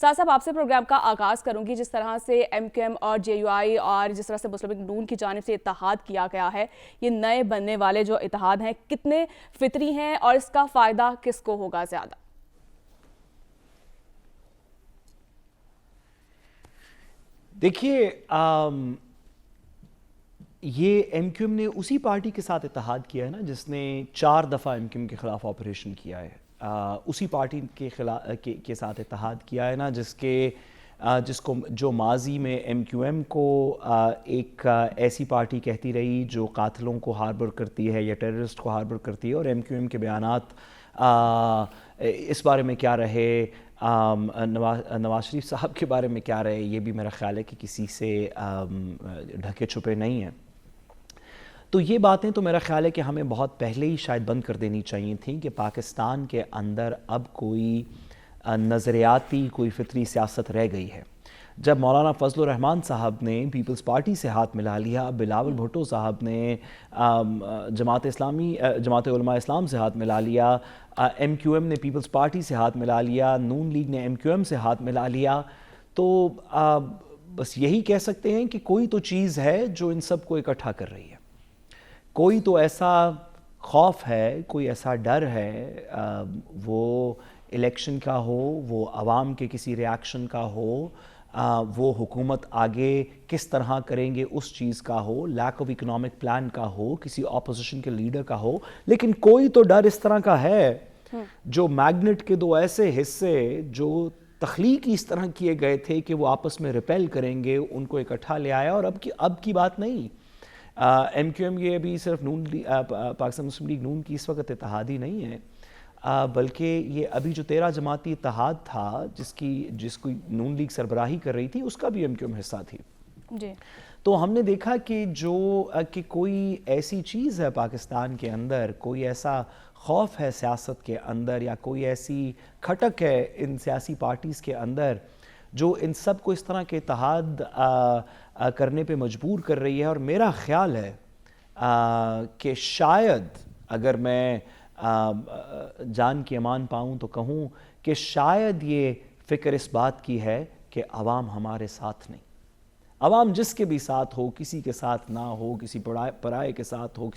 ساتھ صاحب آپ سے پروگرام کا آغاز کروں گی. جس طرح سے ایم کیو ایم اور جے یو آئی اور جس طرح سے مسلم لیگ نون کی جانب سے اتحاد کیا گیا ہے, یہ نئے بننے والے جو اتحاد ہیں کتنے فطری ہیں اور اس کا فائدہ کس کو ہوگا زیادہ؟ دیکھیے یہ ایم کیو ایم نے اسی پارٹی کے ساتھ اتحاد کیا ہے نا جس نے 4 دفعہ ایم کیو ایم کے خلاف آپریشن کیا ہے. اسی پارٹی کے ساتھ اتحاد کیا ہے نا جس کو جو ماضی میں ایم کیو ایم کو ایک ایسی پارٹی کہتی رہی جو قاتلوں کو ہاربر کرتی ہے یا ٹیررسٹ کو ہاربر کرتی ہے, اور ایم کیو ایم کے بیانات اس بارے میں کیا رہے, نواز شریف صاحب کے بارے میں کیا رہے, یہ بھی میرا خیال ہے کہ کسی سے ڈھکے چھپے نہیں ہیں. تو یہ باتیں تو میرا خیال ہے کہ ہمیں بہت پہلے ہی شاید بند کر دینی چاہیے تھیں کہ پاکستان کے اندر اب کوئی نظریاتی کوئی فطری سیاست رہ گئی ہے. جب مولانا فضل الرحمان صاحب نے پیپلز پارٹی سے ہاتھ ملا لیا, بلاول بھٹو صاحب نے جماعت علماء اسلام سے ہاتھ ملا لیا, ایم کیو ایم نے پیپلز پارٹی سے ہاتھ ملا لیا, نون لیگ نے ایم کیو ایم سے ہاتھ ملا لیا, تو بس یہی کہہ سکتے ہیں کہ کوئی تو چیز ہے جو ان سب کو اکٹھا کر رہی ہے. کوئی تو ایسا خوف ہے, کوئی ایسا ڈر ہے, وہ الیکشن کا ہو, وہ عوام کے کسی ریاکشن کا ہو, وہ حکومت آگے کس طرح کریں گے اس چیز کا ہو, لیک آف اکنامک پلان کا ہو, کسی اپوزیشن کے لیڈر کا ہو, لیکن کوئی تو ڈر اس طرح کا ہے جو میگنٹ کے 2 ایسے حصے جو تخلیق اس طرح کیے گئے تھے کہ وہ آپس میں ریپیل کریں گے, ان کو اکٹھا لے آیا. اور اب کی بات نہیں, ایم کیو ایم یہ ابھی صرف پاکستان مسلم لیگ نون کی اس وقت اتحادی نہیں ہے, بلکہ یہ ابھی جو 13 جماعتی اتحاد تھا جس کو نون لیگ سربراہی کر رہی تھی, اس کا بھی ایم کیو ایم حصہ تھی. جی. تو ہم نے دیکھا کہ کوئی ایسی چیز ہے پاکستان کے اندر, کوئی ایسا خوف ہے سیاست کے اندر, یا کوئی ایسی کھٹک ہے ان سیاسی پارٹیز کے اندر جو ان سب کو اس طرح کے اتحاد کرنے پہ مجبور کر رہی ہے. اور میرا خیال ہے کہ شاید اگر میں جان کی امان پاؤں تو کہوں کہ شاید یہ فکر اس بات کی ہے کہ عوام ہمارے ساتھ نہیں. عوام جس کے بھی ساتھ ہو, کسی کے ساتھ نہ ہو, کسی پرائے کے ساتھ ہو,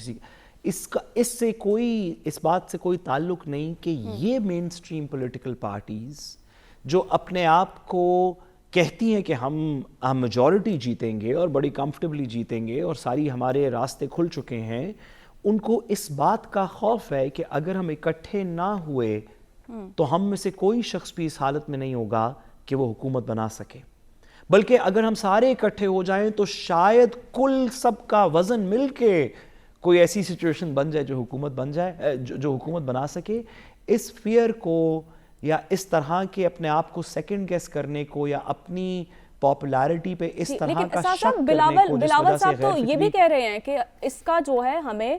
اس بات سے کوئی تعلق نہیں کہ یہ مین سٹریم پولیٹیکل پارٹیز جو اپنے آپ کو کہتی ہیں کہ ہم میجورٹی جیتیں گے اور بڑی کمفرٹیبلی جیتیں گے اور ساری ہمارے راستے کھل چکے ہیں, ان کو اس بات کا خوف ہے کہ اگر ہم اکٹھے نہ ہوئے تو ہم میں سے کوئی شخص بھی اس حالت میں نہیں ہوگا کہ وہ حکومت بنا سکے. بلکہ اگر ہم سارے اکٹھے ہو جائیں تو شاید کل سب کا وزن مل کے کوئی ایسی سچویشن بن جائے جو حکومت بنا سکے. اس فیئر کو یا اس طرح کے اپنے آپ کو سیکنڈ گیس کرنے کو یا اپنی پاپولیرٹی پہ اس طرح کا شک کرنے کو, بلاول صاحب تو یہ بھی کہہ رہے ہیں کہ اس کا جو ہے ہمیں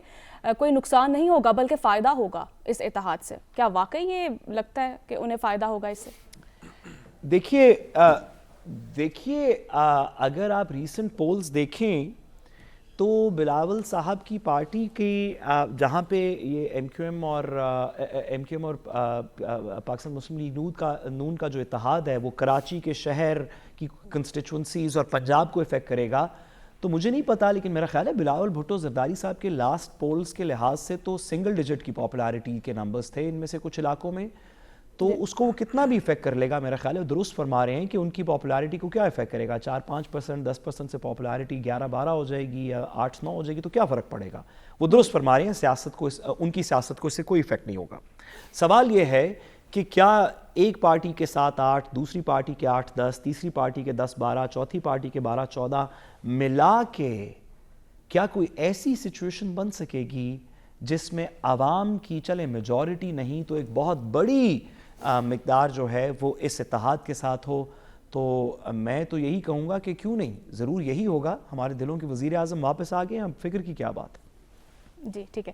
کوئی نقصان نہیں ہوگا بلکہ فائدہ ہوگا اس اتحاد سے. کیا واقعی یہ لگتا ہے کہ انہیں فائدہ ہوگا اس سے؟ دیکھیے اگر آپ ریسنٹ پولز دیکھیں تو بلاول صاحب کی پارٹی کی جہاں پہ یہ ایم کیو ایم اور پاکستان مسلم لیگ نون کا جو اتحاد ہے وہ کراچی کے شہر کی کنسٹیچوئنسیز اور پنجاب کو افیکٹ کرے گا, تو مجھے نہیں پتا, لیکن میرا خیال ہے بلاول بھٹو زرداری صاحب کے لاسٹ پولز کے لحاظ سے تو سنگل ڈیجٹ کی پاپولیرٹی کے نمبرز تھے ان میں سے کچھ علاقوں میں, تو اس کو وہ کتنا بھی افیکٹ کر لے گا. میرا خیال ہے درست فرما رہے ہیں کہ ان کی پاپولیرٹی کو کیا افیکٹ کرے گا, 4-5%, 10% سے پاپولیرٹی 11-12 ہو جائے گی یا 8-9 ہو جائے گی, تو کیا فرق پڑے گا. وہ درست فرما رہے ہیں, ان کی سیاست کو اس سے کوئی افیکٹ نہیں ہوگا. سوال یہ ہے کہ کیا ایک پارٹی کے 7-8, دوسری پارٹی کے 8-10, تیسری پارٹی کے 10-12, چوتھی پارٹی کے 12-14 ملا کے کیا کوئی ایسی سچویشن بن سکے گی جس میں عوام کی چلے میجورٹی نہیں تو ایک بہت بڑی مقدار جو ہے وہ اس اتحاد کے ساتھ ہو. تو میں تو یہی کہوں گا کہ کیوں نہیں, ضرور یہی ہوگا. ہمارے دلوں کے وزیر اعظم واپس آ گئے, ہم فکر کی کیا بات. جی ٹھیک ہے.